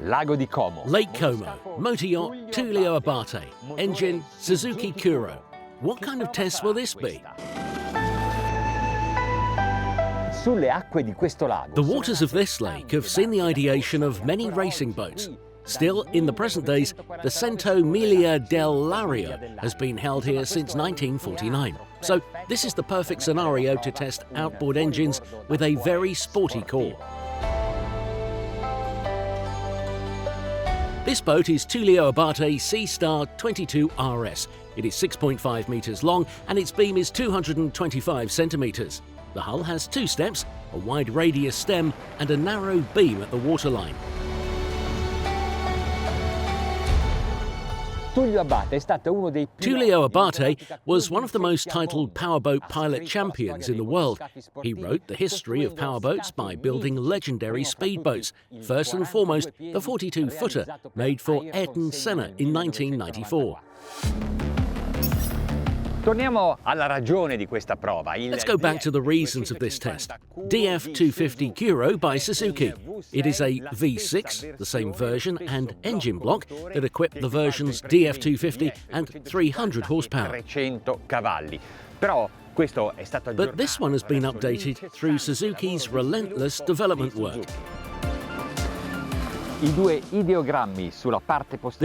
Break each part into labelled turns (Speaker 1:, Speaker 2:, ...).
Speaker 1: Lago di Como.
Speaker 2: Lake Como, motor yacht Tullio Abbate, engine Suzuki KURO. What kind of test will this be?
Speaker 1: Sulle acque di questo lago.
Speaker 2: The waters of this lake have seen the ideation of many racing boats. Still, in the present days, the Cento Miglia dell'Aria has been held here since 1949. So this is the perfect scenario to test outboard engines with a very sporty core. This boat is Tullio Abbate Sea Star 22 RS. It is 6.5 metres long and its beam is 225 centimetres. The hull has two steps, a wide radius stem and a narrow beam at the waterline.
Speaker 1: Tullio
Speaker 2: Abbate was one of the most titled powerboat pilot champions in the world. He wrote the history of powerboats by building legendary speedboats, first and foremost the 42-footer made for Ayrton Senna in 1994.
Speaker 1: Torniamo alla ragione di questa prova.
Speaker 2: Let's go back to the reasons of this test. DF250 KURO by Suzuki. It is a V6, the same version and engine block that equip the versions DF250 and 300 horsepower. But this one has been updated through Suzuki's relentless development work.
Speaker 1: The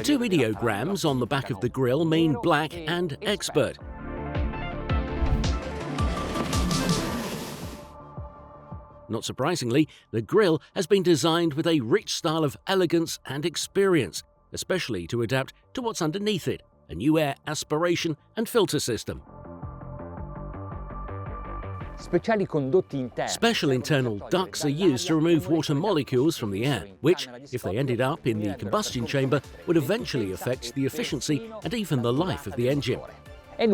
Speaker 2: two ideograms on the back of the grille mean black and expert. Not surprisingly, the grille has been designed with a rich style of elegance and experience, especially to adapt to what's underneath it, a new air aspiration and filter system. Special internal ducts are used to remove water molecules from the air, which, if they ended up in the combustion chamber, would eventually affect the efficiency and even the life of the engine. Also,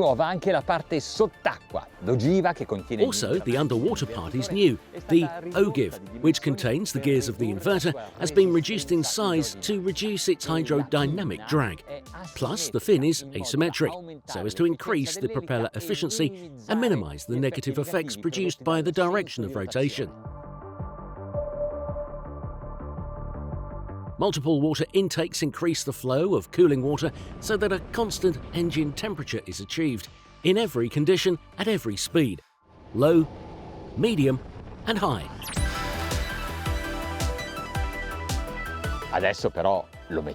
Speaker 2: the underwater part is new. The ogive, which contains the gears of the inverter, has been reduced in size to reduce its hydrodynamic drag. Plus, the fin is asymmetric, so as to increase the propeller efficiency and minimize the negative effects produced by the direction of rotation. Multiple water intakes increase the flow of cooling water so that a constant engine temperature is achieved in every condition at every speed, low, medium and high.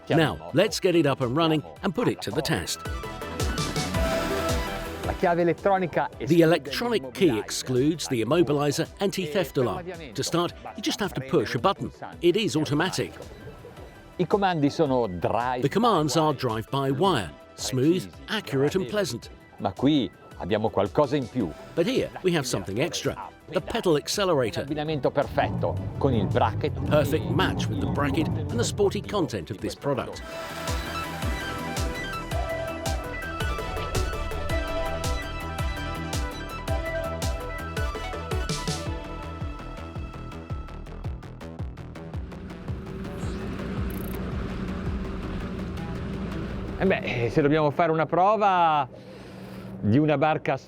Speaker 2: Now, let's get it up and running and put it to the test. The electronic key excludes the immobilizer anti-theft alarm. To start, you just have to push a button. It is automatic. The commands are drive-by-wire, smooth, accurate and pleasant. But here we have something extra, the pedal accelerator. A perfect match with the bracket and the sporty content of this product.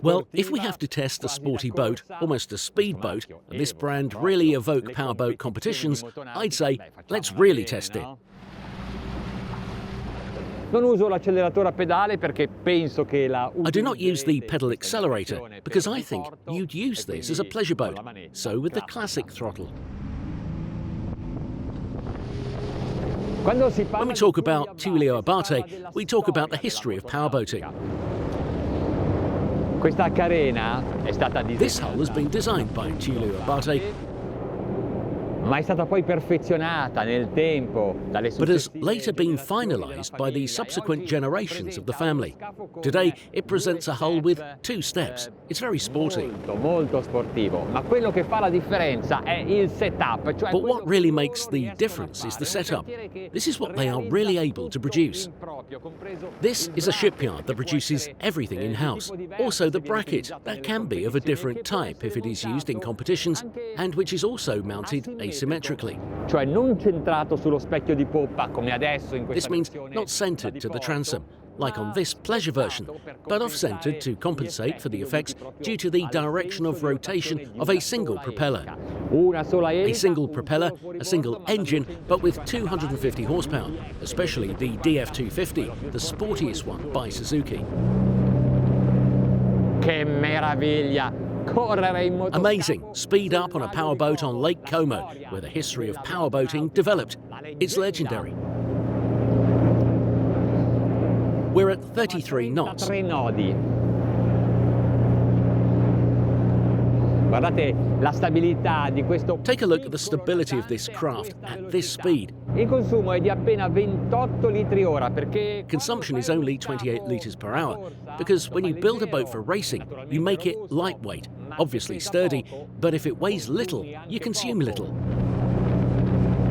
Speaker 2: Well, if we have to test a sporty boat, almost a speedboat, and this brand really evoke powerboat competitions, I'd say, let's really test it. I do not use the pedal accelerator because I think you'd use this as a pleasure boat, so with the classic throttle. When we talk about Tullio Abbate, we talk about the history of powerboating. This hull has been designed by Tullio Abbate, but has later been finalized by the subsequent generations of the family. Today, it presents a hull with two steps. It's very sporty. But what really makes the difference is the setup. This is what they are really able to produce. This is a shipyard that produces everything in-house. Also the bracket, that can be of a different type if it is used in competitions, and which is also mounted asymmetrically. This means not centered to the transom, like on this pleasure version, but off-centered to compensate for the effects due to the direction of rotation of a single propeller. A single propeller, a single engine, but with 250 horsepower, especially the DF250, the sportiest one by Suzuki.
Speaker 1: Che meraviglia!
Speaker 2: Amazing! Speed up on a powerboat on Lake Como, where the history of powerboating developed. It's legendary. We're at 33 knots.
Speaker 1: Guardate la stabilità di questo.
Speaker 2: Take a look at the stability of this craft at this speed.
Speaker 1: Il consumo è di appena 28 litri ora perché
Speaker 2: Consumption is only 28 litres per hour, because when you build a boat for racing, you make it lightweight, obviously sturdy, but if it weighs little, you consume little.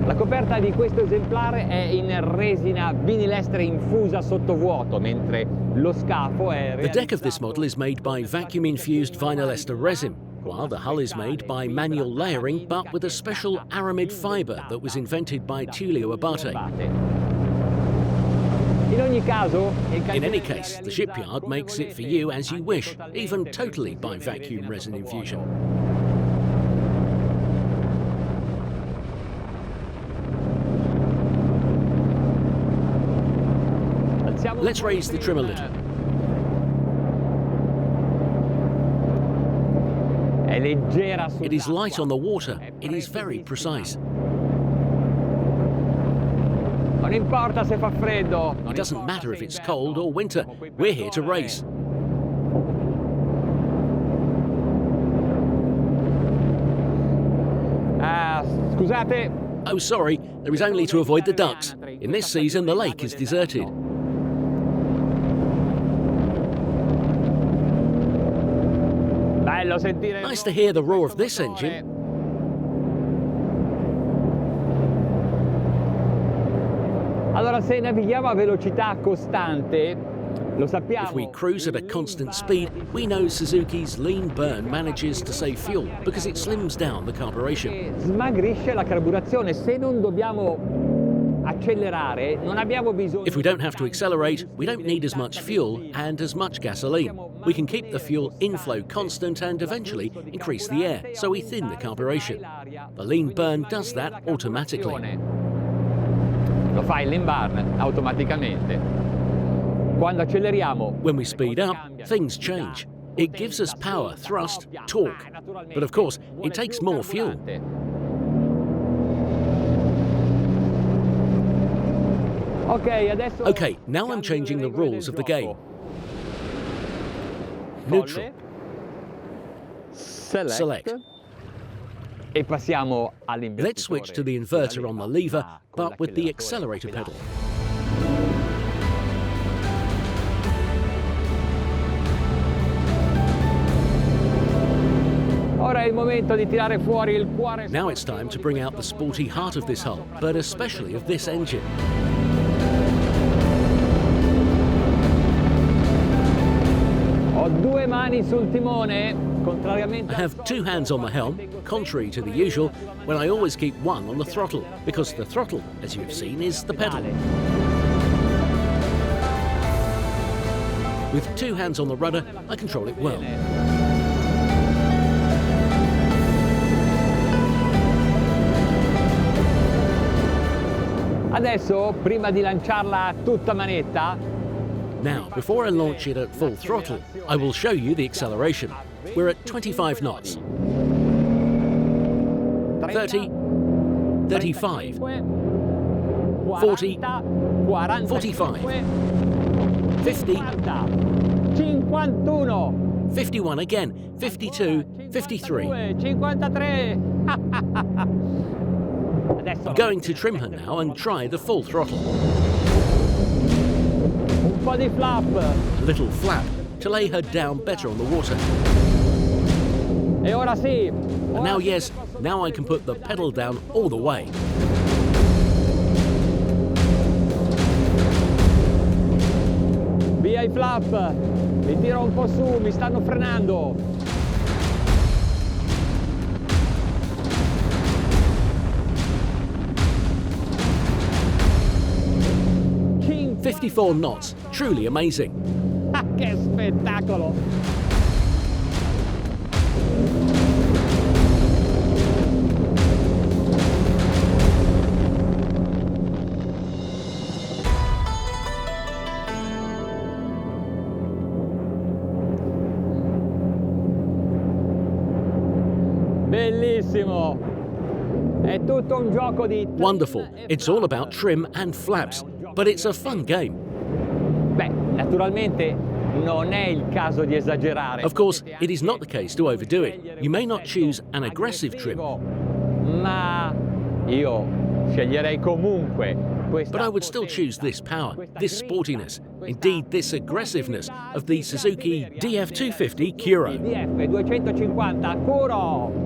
Speaker 1: La coperta di questo esemplare è in resina vinilestre infusa sottovuoto, mentre lo scafo è
Speaker 2: The deck of this model is made by vacuum-infused vinyl ester resin, while the hull is made by manual layering, but with a special aramid fibre that was invented by Tullio Abbate. In any case, the shipyard makes it for you as you wish, even totally by vacuum resin infusion. Let's raise the trim a little. It is light on the water. It is very precise. It doesn't matter if it's cold or winter. We're here to race.
Speaker 1: Scusate.
Speaker 2: Oh, sorry, there is only to avoid the ducks. In this season, the lake is deserted. Nice to hear the roar of this engine.
Speaker 1: Allora, se navighiamo a velocità costante, lo sappiamo.
Speaker 2: If we cruise at a constant speed, we know Suzuki's lean burn manages to save fuel because it slims down the carburation.
Speaker 1: Smagrisce la carburazione. Se non dobbiamo accelerare, non abbiamo bisogno.
Speaker 2: If we don't have to accelerate, we don't need as much fuel and as much gasoline. We can keep the fuel inflow constant and eventually increase the air, so we thin the carburation. The lean burn does that automatically.
Speaker 1: Lo fa il lean burn automaticamente. Quando acceleriamo,
Speaker 2: when we speed up, things change. It gives us power, thrust, torque. But of course, it takes more fuel. Okay, now I'm changing the rules of the game. Neutral. Select. Let's switch to the inverter on the lever, but with the accelerator pedal. Now it's time to bring out the sporty heart of this hull, but especially of this engine. I have two hands on the helm, contrary to the usual, when I always keep one on the throttle, because the throttle, as you have seen, is the pedal. With two hands on the rudder, I control it well.
Speaker 1: Adesso, prima di lanciarla a tutta manetta,
Speaker 2: now, before I launch it at full throttle, I will show you the acceleration. We're at 25 knots. 30, 35, 40, 45, 50, 51 again, 52, 53. I'm going to trim her now and try the full throttle. A little flap to lay her down better on the water. And now, yes, now I can put the pedal down all the way.
Speaker 1: Via I flap, li tiro un po' su, mi stanno frenando.
Speaker 2: 54 knots, truly amazing.
Speaker 1: Che spettacolo! Bellissimo! È tutto un gioco di...
Speaker 2: Wonderful. It's all about trim and flaps, but it's a fun game.
Speaker 1: Beh, naturalmente non è il caso di esagerare.
Speaker 2: Of course, it is not the case to overdo it. You may not choose an aggressive trim,
Speaker 1: ma io sceglierei comunque questa.
Speaker 2: but I would still choose this power, this sportiness, indeed this aggressiveness of the Suzuki DF250 KURO.
Speaker 1: DF250 KURO.